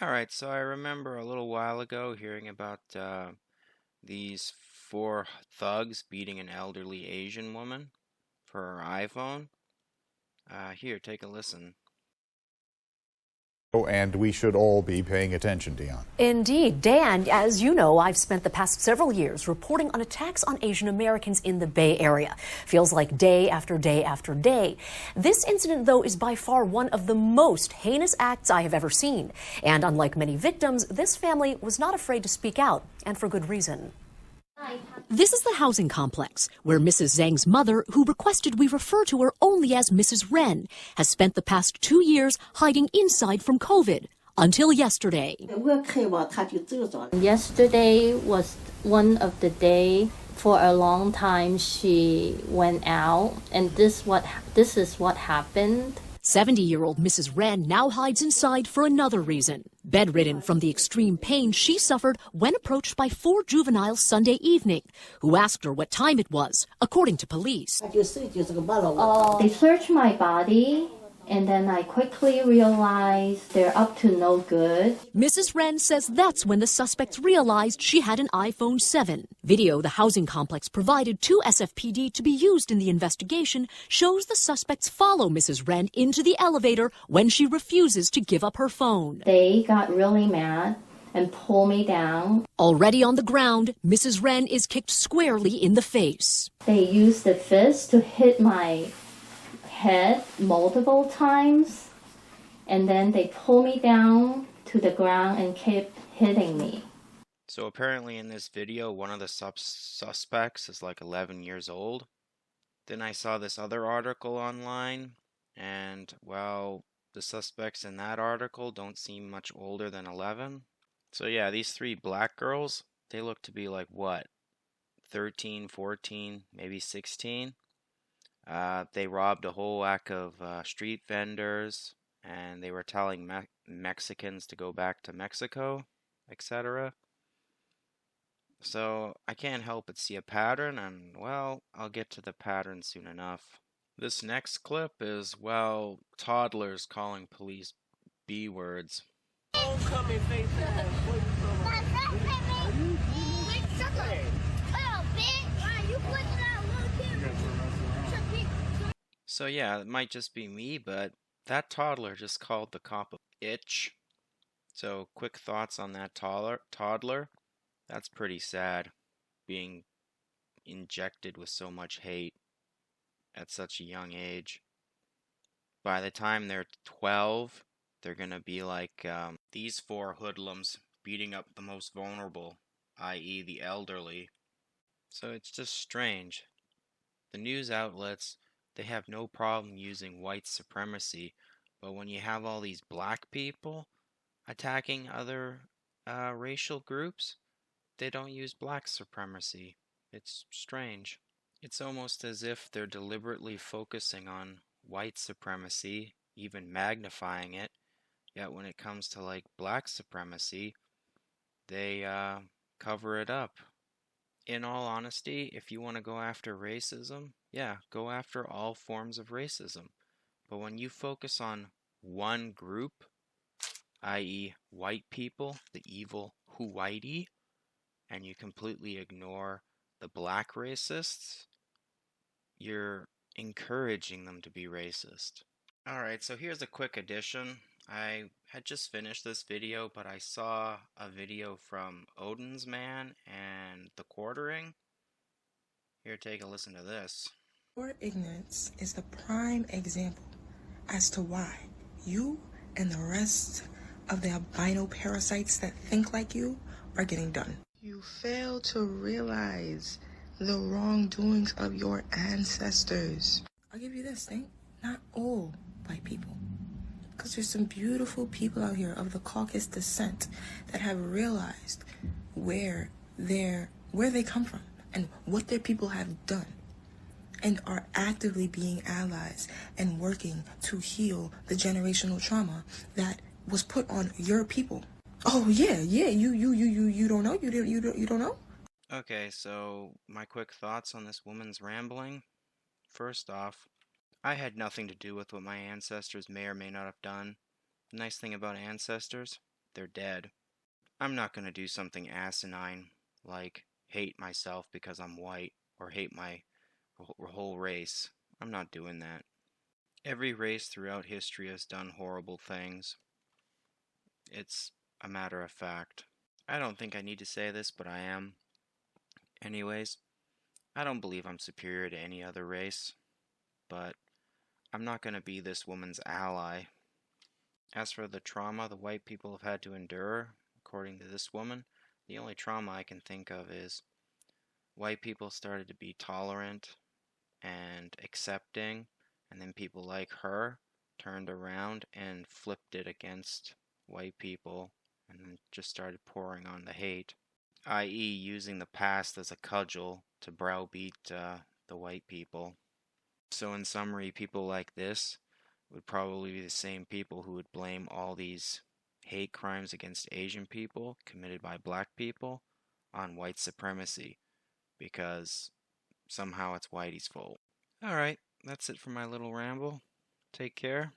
All right, so I remember a little while ago hearing about these four thugs beating an elderly Asian woman for her iPhone. Here, take a listen. And we should all be paying attention, Dion. Indeed. Dan, as you know, I've spent the past several years reporting on attacks on Asian Americans in the Bay Area. Feels like day after day after day. This incident, though, is by far one of the most heinous acts I have ever seen. And unlike many victims, this family was not afraid to speak out, and for good reason. This is the housing complex where Mrs. Zhang's mother, who requested we refer to her only as Mrs. Ren, has spent the past 2 years hiding inside from COVID until yesterday. Yesterday was one of the day. For a long time she went out, and this is what happened. 70-year-old Mrs. Ren now hides inside for another reason. Bedridden from the extreme pain she suffered when approached by 4 juveniles Sunday evening, who asked her what time it was, according to police. They searched my body, and then I quickly realized they're up to no good. Mrs. Ren says that's when the suspects realized she had an iPhone 7. Video the housing complex provided to SFPD to be used in the investigation shows the suspects follow Mrs. Ren into the elevator when she refuses to give up her phone. They got really mad and pulled me down. Already on the ground, Mrs. Ren is kicked squarely in the face. They used the fist to hit my head multiple times, and then they pull me down to the ground and kept hitting me. So apparently in this video, one of the suspects is like 11 years old. Then I saw this other article online, and well, the suspects in that article don't seem much older than 11. So yeah, these 3 black girls, they look to be like what? 13, 14, maybe 16. They robbed a whole whack of street vendors, and they were telling Mexicans to go back to Mexico, etc. So I can't help but see a pattern, and well, I'll get to the pattern soon enough. This next clip is, well, toddlers calling police B words. Homecoming face ass. So yeah, it might just be me, but that toddler just called the cop a itch. So quick thoughts on that toddler. That's pretty sad, being injected with so much hate at such a young age. By the time they're 12, they're gonna be like these 4 hoodlums beating up the most vulnerable, i.e. the elderly. So it's just strange. The news outlets, they have no problem using white supremacy, but when you have all these black people attacking other racial groups, they don't use black supremacy. It's strange. It's almost as if they're deliberately focusing on white supremacy, even magnifying it, yet when it comes to like black supremacy, they cover it up. In all honesty, if you want to go after racism, yeah, go after all forms of racism. But when you focus on one group, i.e. white people, the evil Whitey, and you completely ignore the black racists, you're encouraging them to be racist. Alright, so here's a quick addition. I had just finished this video, but I saw a video from Odin's Man and the Quartering. Here, take a listen to this. Your ignorance is the prime example as to why you and the rest of the albino parasites that think like you are getting done. You fail to realize the wrongdoings of your ancestors. I'll give you this thing. Not all white people. Because there's some beautiful people out here of the Caucasus descent that have realized where they come from and what their people have done, and are actively being allies and working to heal the generational trauma that was put on your people. Oh yeah, you don't know? You don't know? Okay, so my quick thoughts on this woman's rambling. First off, I had nothing to do with what my ancestors may or may not have done. The nice thing about ancestors, they're dead. I'm not going to do something asinine like hate myself because I'm white or hate my whole race. I'm not doing that. Every race throughout history has done horrible things. It's a matter of fact. I don't think I need to say this, but I am. Anyways, I don't believe I'm superior to any other race, but I'm not going to be this woman's ally. As for the trauma the white people have had to endure, according to this woman, the only trauma I can think of is white people started to be tolerant and accepting, and then people like her turned around and flipped it against white people and then just started pouring on the hate, i.e., using the past as a cudgel to browbeat the white people. So, in summary, people like this would probably be the same people who would blame all these hate crimes against Asian people committed by black people on white supremacy because somehow it's Whitey's fault. Alright, that's it for my little ramble. Take care.